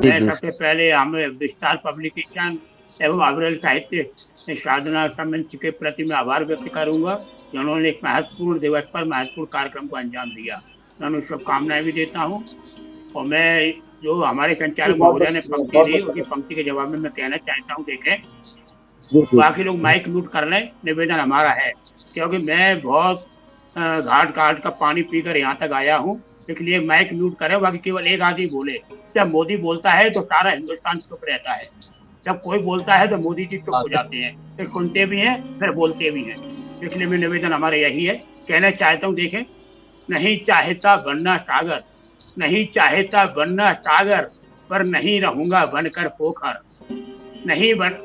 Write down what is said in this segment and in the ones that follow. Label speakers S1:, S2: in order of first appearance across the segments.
S1: जी,
S2: मैं
S1: जी।
S2: सबसे पहले हम विस्तार पब्लिकेशन एवं अविरल साहित्य साधना मंच के प्रति मैं आभार व्यक्त करूंगा, जिन्होंने एक महत्वपूर्ण दिवस पर महत्वपूर्ण कार्यक्रम को अंजाम दिया। मैं उन्हें शुभकामनाएं भी देता हूँ। और मैं जो हमारे
S1: जी,
S2: संचालक
S1: बहुत
S2: महोदय ने
S1: बहुत
S2: पंक्ति
S1: बहुत
S2: दी,
S1: बहुत
S2: उसी
S1: शुक्रिया।
S2: पंक्ति के जवाब में मैं कहना चाहता हूँ, देखें,
S1: जी, जी।
S2: बाकी लोग माइक म्यूट कर लें, निवेदन हमारा है, क्योंकि मैं बहुत घाट घाट का पानी पीकर यहाँ तक आया हूँ, इसलिए माइक म्यूट करें, बाकी केवल एक आदमी बोले। जब मोदी बोलता है तो सारा हिंदुस्तान चुप रहता है, जब कोई बोलता है तो मोदी जी चुप
S1: हाँ,
S2: हो जाते हैं, फिर सुनते भी हैं फिर बोलते भी हैं। इसलिए मेरा निवेदन हमारा यही है, कहना चाहता हूँ, देखें, नहीं चाहता बनना सागर, नहीं चाहता बनना सागर, पर नहीं रहूंगा बनकर पोखर। नहीं बन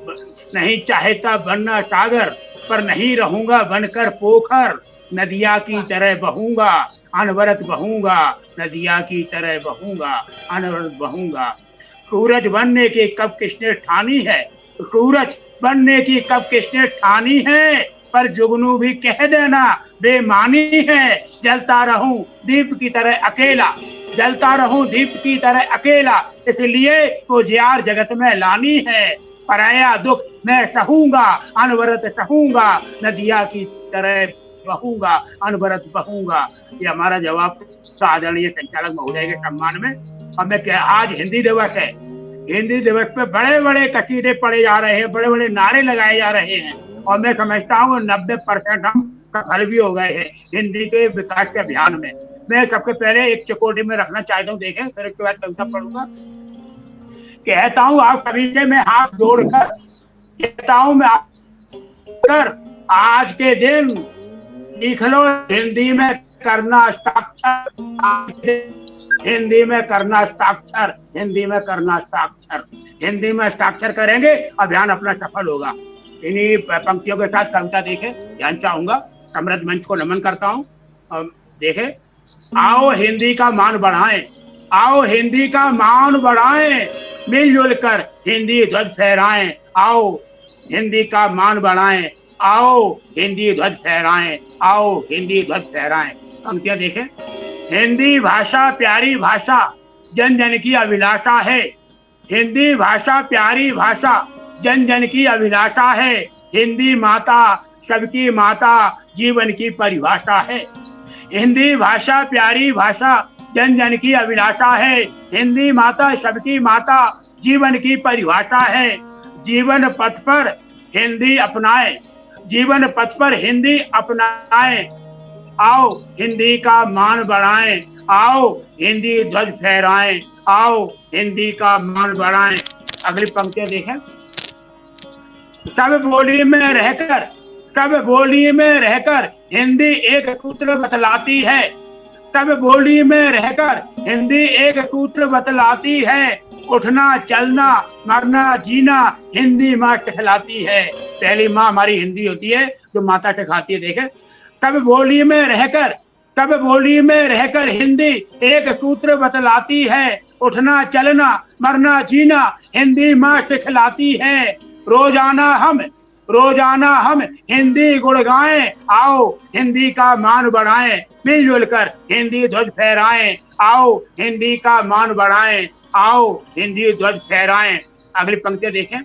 S2: नहीं चाहता बनना सागर, पर नहीं रहूंगा बनकर पोखर। नदिया की तरह बहूंगा, अनवरत बहूंगा, नदिया की तरह बहूंगा, अनवरत बहूंगा। सूरज बनने की कब किसने ठानी है, सूरज बनने की कब किसने ठानी है, पर जुगनू भी कह देना बेमानी है। जलता रहूं दीप की तरह अकेला, जलता रहूं दीप की तरह अकेला, इसलिए वो जियार जगत में लानी है। पराया दुख मैं सहूंगा, अनवरत सहूंगा, नदिया की तरह बहूंगा, अनवरत बहूंगा। ये हमारा जवाब था आदरणीय संचालक महोदय के सम्मान में। और मैं क्या, आज हिंदी दिवस है, हिंदी दिवस पे बड़े बड़े कसीदे पढ़े जा रहे हैं, बड़े बड़े नारे लगाए जा रहे हैं, और मैं समझता हूँ 90% हम सफल भी हो गए हैं हिंदी के विकास के अभियान में। मैं सबसे पहले एक चकोटी में रखना चाहता हूँ, देखें, फिर उसके बाद कविता पढ़ूंगा। कहता हूँ आप सभी से मैं हाथ जोड़कर, कहता हूँ मैं कर, आज के दिन लिख लो हिंदी में करना हस्ताक्षर, हिंदी में करना हस्ताक्षर, हिंदी में करना हस्ताक्षर, हिंदी में हस्ताक्षर करेंगे, अभियान अपना सफल होगा। इन्हीं पंक्तियों के साथ कविता देखे ध्यान चाहूंगा, समृद्ध मंच को नमन करता हूँ। देखे, आओ हिंदी का मान बढ़ाएं, आओ हिंदी का मान बढ़ाएं, मिलजुल कर हिंदी ध्वज फहराएं। आओ हिंदी का मान बढ़ाएं, आओ हिंदी ध्वज फहराएं, आओ हिंदी ध्वज फहराएं। पंक्तियां देखें, हिंदी भाषा प्यारी भाषा, जन जन की अभिलाषा है। हिंदी भाषा प्यारी भाषा, जन जन की अभिलाषा है। हिंदी माता सबकी माता, जीवन की परिभाषा है। हिंदी भाषा प्यारी भाषा, जन जन की अभिलाषा है। हिंदी माता सबकी माता, जीवन की परिभाषा है। जीवन पथ पर हिंदी अपनाए, जीवन पथ पर हिंदी अपनाए। आओ हिंदी का मान बढ़ाएं, आओ हिंदी ध्वज फहराएं, आओ हिंदी का मान बढ़ाएं। अगली पंक्तियां देखें, सब बोली में रहकर, सब बोली में रहकर हिंदी एक सूत्र बतलाती है। सब बोली में रहकर हिंदी एक सूत्र बतलाती है। उठना चलना मरना जीना हिंदी माँ सिखलाती है। पहली माँ हमारी हिंदी होती है, जो माता सिखाती है। देखे, सब बोली में रहकर, सब बोली में रहकर हिंदी एक सूत्र बतलाती है। उठना चलना मरना जीना हिंदी माँ सिखलाती है। रोजाना हम, रोजाना हम हिंदी गुण गाएं, आओ हिंदी का मान बढ़ाएं। मिलजुल कर हिंदी ध्वज फहराएं, आओ हिंदी का मान बढ़ाएं, आओ हिंदी ध्वज फहराएं। अगली पंक्ति देखें,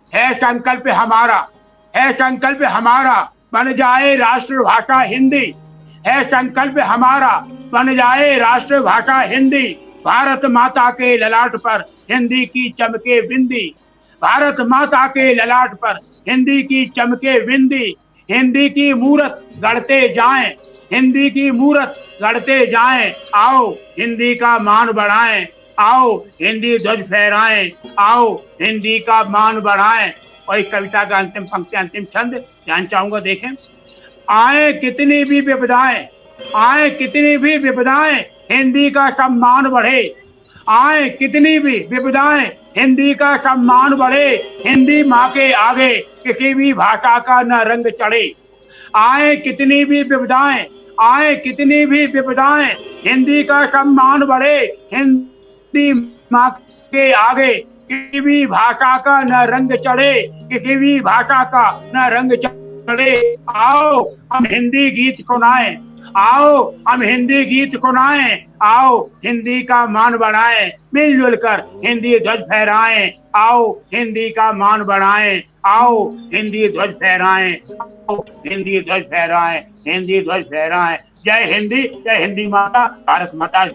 S2: है संकल्प हमारा, है संकल्प हमारा, बन जाए राष्ट्रभाषा हिंदी। है संकल्प हमारा, बन जाए राष्ट्रभाषा हिंदी। भारत माता के ललाट पर हिंदी की चमके बिंदी, भारत माता के ललाट पर हिंदी की चमके बिंदी। हिंदी की मूरत गढ़ते जाएं, हिंदी की मूरत गढ़ते जाएं। आओ हिंदी का मान बढ़ाएं, आओ हिंदी ध्वज फहराएं, आओ हिंदी का मान बढ़ाएं। और इस कविता का अंतिम पंक्ति, अंतिम छंद ध्यान चाहूंगा, देखें, आए कितनी भी विपदाएं, आए कितनी भी विपदाएं, हिंदी का सम्मान बढ़े। आए कितनी भी विपदाएं, हिंदी का सम्मान बढ़े। हिंदी माँ के आगे किसी भी भाषा का न रंग चढ़े। आए कितनी भी विपदाएं, आए कितनी भी विपदाएं, हिंदी का सम्मान बढ़े। हिंदी माँ के आगे किसी भी भाषा का न रंग चढ़े, किसी भी भाषा का न रंग चढ़े। आओ हम हिंदी गीत सुनाएं, आओ हम हिंदी गीत सुनाएं, आओ हिंदी का मान बढ़ाएं, मिलजुल कर हिंदी ध्वज फहराएं, आओ हिंदी का मान बढ़ाएं, आओ हिंदी ध्वज फहराएं, आओ हिंदी ध्वज फहराएं, हिंदी ध्वज फहराएं। जय हिंदी माता, भारत माता।